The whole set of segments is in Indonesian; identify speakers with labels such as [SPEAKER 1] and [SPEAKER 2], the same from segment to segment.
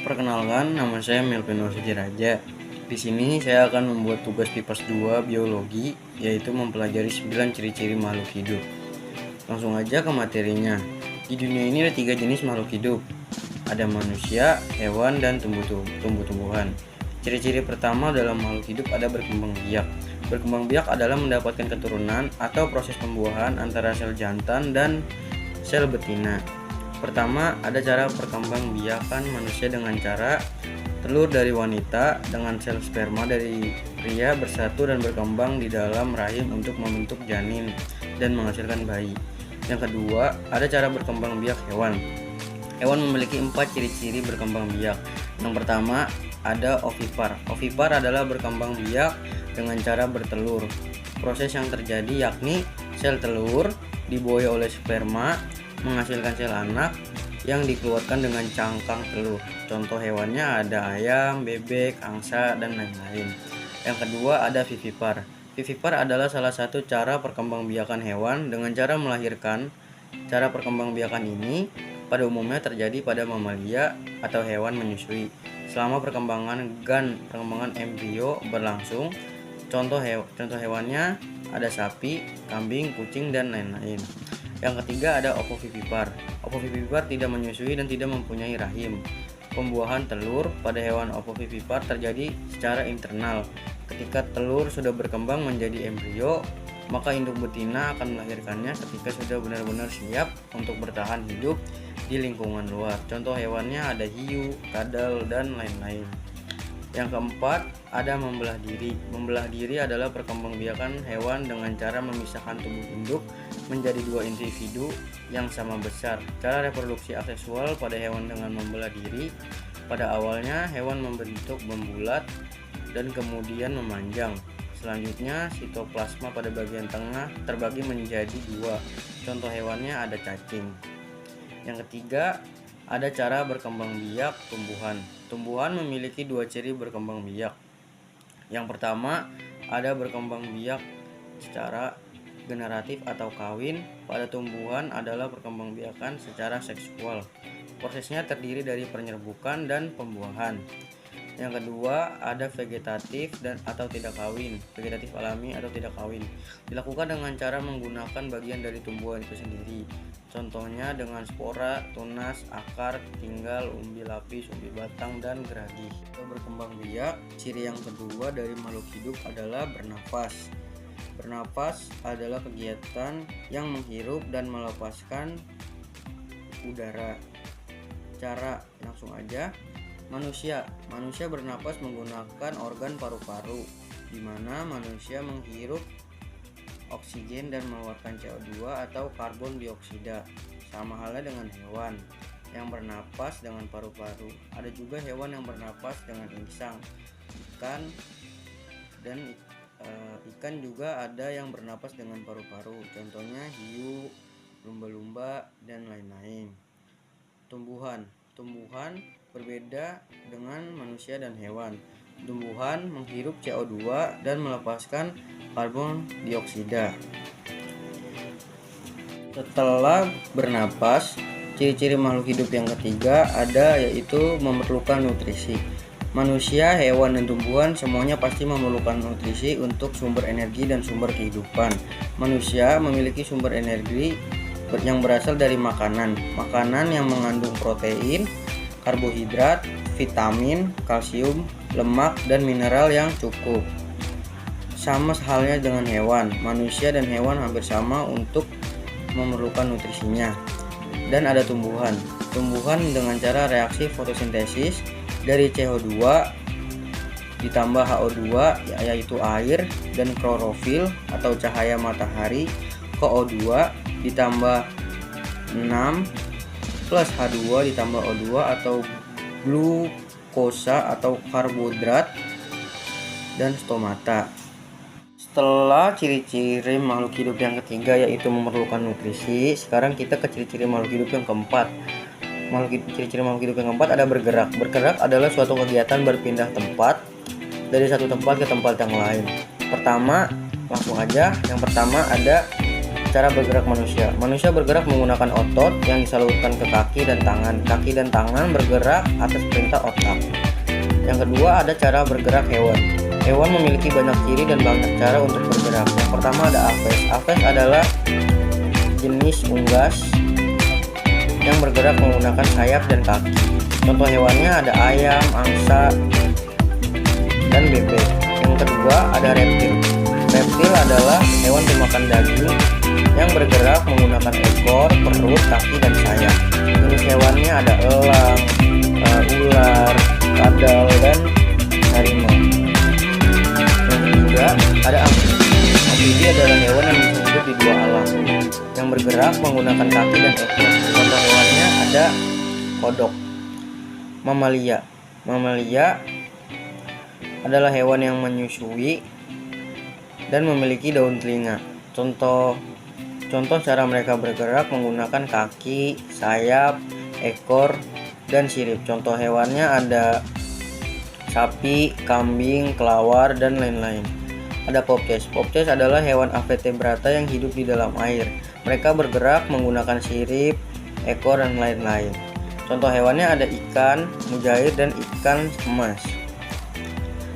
[SPEAKER 1] Perkenalkan, nama saya Melvin Sujiraja. Di sini saya akan membuat tugas Pipers 2 Biologi, yaitu mempelajari 9 ciri-ciri makhluk hidup. Langsung aja ke materinya. Di dunia ini ada 3 jenis makhluk hidup. Ada manusia, hewan, dan tumbuh-tumbuhan. Ciri-ciri pertama dalam makhluk hidup ada berkembang biak. Berkembang biak adalah mendapatkan keturunan atau proses pembuahan antara sel jantan dan sel betina. Pertama, ada cara perkembangbiakan manusia dengan cara telur dari wanita dengan sel sperma dari pria bersatu dan berkembang di dalam rahim untuk membentuk janin dan menghasilkan bayi. Yang kedua, ada cara berkembang biak hewan. Hewan memiliki 4 ciri-ciri berkembang biak. Yang pertama, ada ovipar. Ovipar adalah berkembang biak dengan cara bertelur. Proses yang terjadi yakni sel telur dibuai oleh sperma menghasilkan sel anak yang dikeluarkan dengan cangkang telur. Contoh hewannya ada ayam, bebek, angsa, dan lain-lain. Yang kedua ada vivipar. Vivipar adalah salah satu cara perkembangbiakan hewan dengan cara melahirkan. Cara perkembangbiakan ini pada umumnya terjadi pada mamalia atau hewan menyusui. Selama perkembangan embrio berlangsung, contoh hewannya ada sapi, kambing, kucing, dan lain-lain. Yang ketiga ada ovovivipar. Ovovivipar tidak menyusui dan tidak mempunyai rahim. Pembuahan telur pada hewan ovovivipar terjadi secara internal. Ketika telur sudah berkembang menjadi embrio, maka induk betina akan melahirkannya ketika sudah benar-benar siap untuk bertahan hidup di lingkungan luar. Contoh hewannya ada hiu, kadal, dan lain-lain. Yang keempat, ada membelah diri. Membelah diri adalah perkembangbiakan hewan dengan cara memisahkan tubuh induk menjadi 2 individu yang sama besar. Cara reproduksi aseksual pada hewan dengan membelah diri, pada awalnya hewan membentuk membulat dan kemudian memanjang. Selanjutnya, sitoplasma pada bagian tengah terbagi menjadi 2. Contoh hewannya ada cacing. Yang ketiga, ada cara berkembang biak tumbuhan. Tumbuhan memiliki 2 ciri berkembang biak. Yang pertama, ada berkembang biak secara generatif atau kawin. Pada tumbuhan adalah perkembangbiakan secara seksual. Prosesnya terdiri dari penyerbukan dan pembuahan. Yang kedua, ada vegetatif dan atau tidak kawin. Vegetatif alami atau tidak kawin dilakukan dengan cara menggunakan bagian dari tumbuhan itu sendiri. Contohnya dengan spora, tunas, akar, tinggal, umbi lapis, umbi batang, dan geragi. Berkembang biak, ciri yang kedua dari makhluk hidup adalah bernafas. Bernafas adalah kegiatan yang menghirup dan melepaskan udara. Cara langsung aja. Manusia bernapas menggunakan organ paru-paru, di mana manusia menghirup oksigen dan mengeluarkan CO2 atau karbon dioksida. Sama halnya dengan hewan yang bernapas dengan paru-paru. Ada juga hewan yang bernapas dengan insang. Ikan juga ada yang bernapas dengan paru-paru. Contohnya hiu, lumba-lumba, dan lain-lain. Tumbuhan berbeda dengan manusia dan hewan. Tumbuhan menghirup CO2 dan melepaskan karbon dioksida. Setelah bernapas, ciri-ciri makhluk hidup yang ketiga ada yaitu memerlukan nutrisi. Manusia, hewan, dan tumbuhan semuanya pasti memerlukan nutrisi untuk sumber energi dan sumber kehidupan. Manusia memiliki sumber energi yang berasal dari makanan yang mengandung protein, karbohidrat, vitamin, kalsium, lemak, dan mineral yang cukup. Sama halnya dengan hewan, manusia dan hewan hampir sama untuk memerlukan nutrisinya. Dan ada tumbuhan dengan cara reaksi fotosintesis dari CO2 ditambah HO2 yaitu air dan klorofil atau cahaya matahari ke O2 ditambah 6 plus H2 ditambah O2 atau glukosa atau karbohidrat dan stomata. Setelah ciri-ciri makhluk hidup yang ketiga yaitu memerlukan nutrisi, sekarang kita ke ciri-ciri makhluk hidup yang keempat. Ciri-ciri makhluk hidup yang keempat ada bergerak. Bergerak adalah suatu kegiatan berpindah tempat dari satu tempat ke tempat yang lain. Langsung aja. Yang pertama ada cara bergerak manusia. Manusia bergerak menggunakan otot yang disalurkan ke kaki dan tangan. Kaki dan tangan bergerak atas perintah otak. Yang kedua, ada cara bergerak hewan. Hewan memiliki banyak ciri dan banyak cara untuk bergerak. Yang pertama ada aves. Aves adalah jenis unggas yang bergerak menggunakan sayap dan kaki. Contoh hewannya ada ayam, angsa, dan bebek. Yang kedua ada reptil. Reptil adalah hewan pemakan daging yang bergerak menggunakan ekor, perut, kaki, dan sayap. Jenis hewannya ada elang, ular, kadal, dan harimau. Yang ketiga ada amfibi. Amfibi adalah hewan yang bisa hidup di dua alam, yang bergerak menggunakan kaki dan ekor. Contoh hewannya ada kodok. Mamalia. Mamalia adalah hewan yang menyusui dan memiliki daun telinga. Contoh cara mereka bergerak menggunakan kaki, sayap, ekor, dan sirip. Contoh hewannya ada sapi, kambing, kelawar, dan lain-lain. Ada popces. Popces adalah hewan avertebrata yang hidup di dalam air. Mereka bergerak menggunakan sirip, ekor, dan lain-lain. Contoh hewannya ada ikan, mujair, dan ikan emas.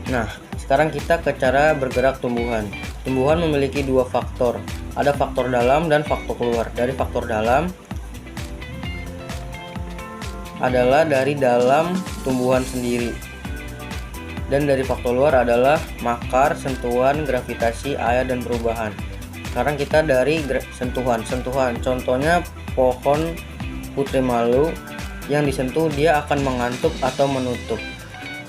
[SPEAKER 1] Nah, sekarang kita ke cara bergerak tumbuhan. Tumbuhan memiliki dua faktor. Ada faktor dalam dan faktor keluar. Dari faktor dalam adalah dari dalam tumbuhan sendiri. Dan dari faktor luar adalah makar, sentuhan, gravitasi, air, dan perubahan. Sekarang kita dari sentuhan. Contohnya pohon putri malu, yang disentuh dia akan mengantuk atau menutup.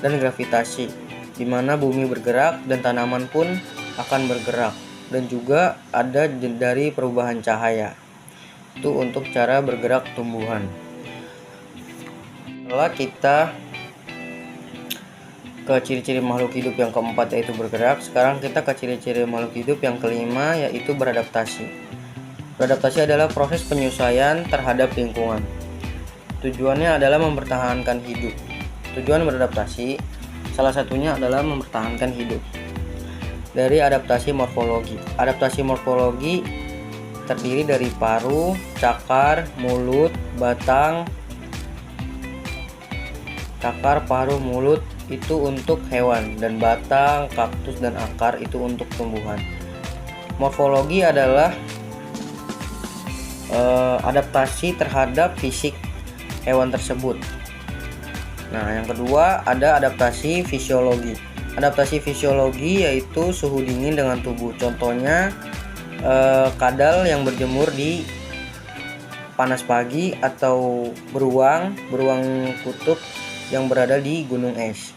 [SPEAKER 1] Dan gravitasi, di mana bumi bergerak dan tanaman pun akan bergerak. Dan juga ada dari perubahan cahaya. Itu untuk cara bergerak tumbuhan. Setelah kita ke ciri-ciri makhluk hidup yang keempat yaitu bergerak, sekarang kita ke ciri-ciri makhluk hidup yang kelima yaitu beradaptasi. Beradaptasi adalah proses penyesuaian terhadap lingkungan. Tujuannya adalah mempertahankan hidup. Tujuan beradaptasi salah satunya adalah mempertahankan hidup. Dari adaptasi morfologi. Adaptasi morfologi terdiri dari paru, cakar, mulut, batang. Cakar, paru, mulut itu untuk hewan, dan batang, kaktus, dan akar itu untuk tumbuhan. Morfologi adalah adaptasi terhadap fisik hewan tersebut. Nah, yang kedua ada adaptasi fisiologi. Adaptasi fisiologi yaitu suhu dingin dengan tubuh. Contohnya kadal yang berjemur di panas pagi, atau beruang kutub yang berada di gunung es.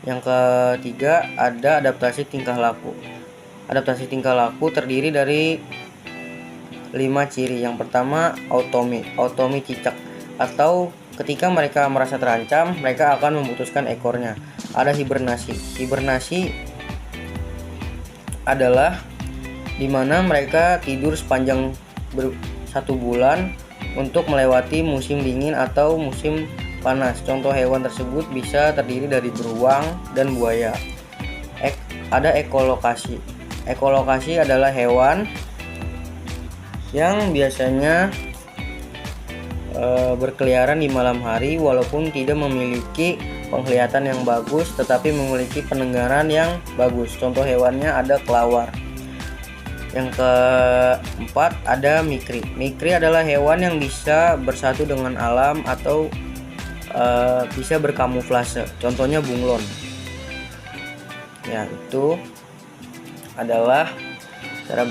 [SPEAKER 1] Yang ketiga ada adaptasi tingkah laku. Adaptasi tingkah laku terdiri dari 5 ciri. Yang pertama automi cicak, atau ketika mereka merasa terancam mereka akan memutuskan ekornya. Ada hibernasi. Hibernasi adalah dimana mereka tidur sepanjang 1 bulan untuk melewati musim dingin atau musim panas. Contoh hewan tersebut bisa terdiri dari beruang dan buaya. Ada ekolokasi. Ekolokasi adalah hewan yang biasanya berkeliaran di malam hari walaupun tidak memiliki penglihatan yang bagus tetapi memiliki pendengaran yang bagus. Contoh hewannya ada kelawar. Yang keempat ada mikri. Mikri adalah hewan yang bisa bersatu dengan alam atau bisa berkamuflase. Contohnya bunglon. Ya, itu adalah cara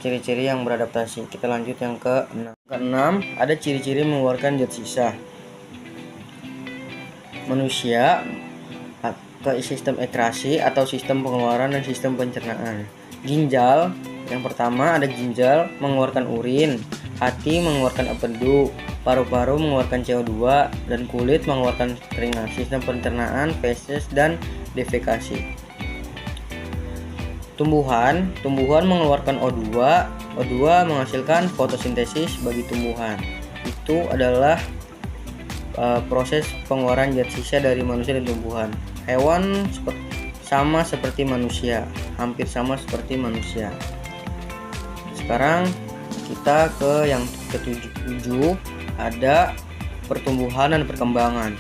[SPEAKER 1] ciri-ciri yang beradaptasi. Kita lanjut yang ke-6. Keenam, ada ciri-ciri mengeluarkan zat sisa. Manusia ke sistem ekkrasi atau sistem pengeluaran dan sistem pencernaan. Ginjal, yang pertama ada ginjal mengeluarkan urin, hati mengeluarkan empedu, paru-paru mengeluarkan CO2, dan kulit mengeluarkan keringat. Sistem pencernaan, feses, dan defekasi. Tumbuhan mengeluarkan O2. O2 menghasilkan fotosintesis bagi tumbuhan. Itu adalah proses pengeluaran zat sisa dari manusia dan tumbuhan. Hewan sama seperti manusia, hampir sama seperti manusia. Sekarang kita ke yang ketujuh, ada pertumbuhan dan perkembangan.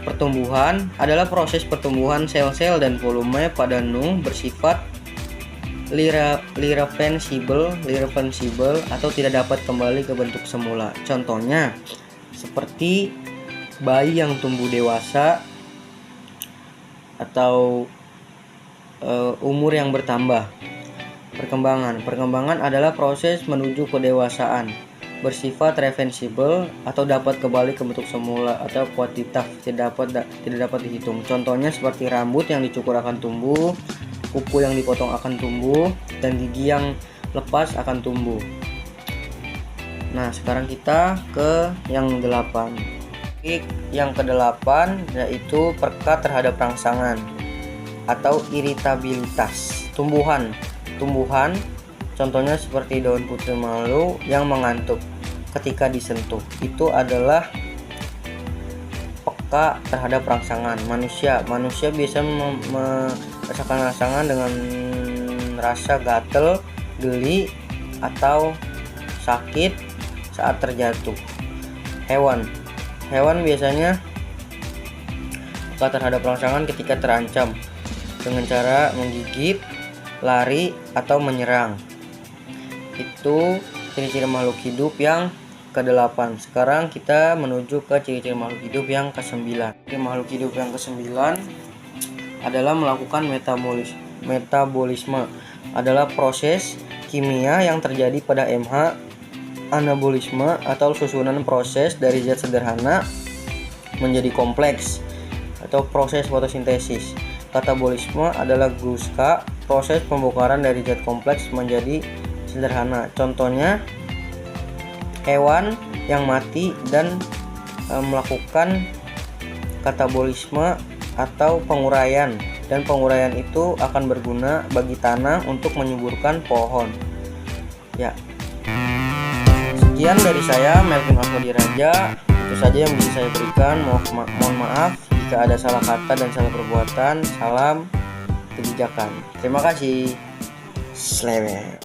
[SPEAKER 1] Pertumbuhan adalah proses pertumbuhan sel-sel dan volume pada nuh bersifat irreversible atau tidak dapat kembali ke bentuk semula. Contohnya seperti bayi yang tumbuh dewasa atau umur yang bertambah. Perkembangan adalah proses menuju kedewasaan, bersifat reversible atau dapat kembali ke bentuk semula atau kuantitatif tidak dapat dihitung. Contohnya seperti rambut yang dicukur akan tumbuh, kuku yang dipotong akan tumbuh, dan gigi yang lepas akan tumbuh. Nah, sekarang kita ke yang 8. Yang ke-8 yaitu pekat terhadap rangsangan atau iritabilitas. Tumbuhan contohnya seperti daun putri malu yang mengantuk ketika disentuh. Itu adalah peka terhadap rangsangan. Manusia biasa merasakan rangsangan dengan rasa gatel, geli, atau sakit saat terjatuh. Hewan biasanya peka terhadap rangsangan ketika terancam dengan cara menggigit, lari, atau menyerang. Itu ciri-ciri makhluk hidup yang ke-8. Sekarang kita menuju ke ciri-ciri makhluk hidup yang ke-9. Makhluk hidup yang ke-9 adalah melakukan metabolisme. Adalah proses kimia yang terjadi pada mH. Anabolisme atau susunan proses dari zat sederhana menjadi kompleks atau proses fotosintesis. Katabolisme adalah gluska, proses pembongkaran dari zat kompleks menjadi sederhana. Contohnya hewan yang mati dan melakukan katabolisme atau penguraian, dan penguraian itu akan berguna bagi tanah untuk menyuburkan pohon. Ya. Sekian dari saya, Melvin Afodi Raja. Itu saja yang bisa saya berikan. Mohon maaf jika ada salah kata dan salah perbuatan. Salam kebijakan. Terima kasih. Selamat.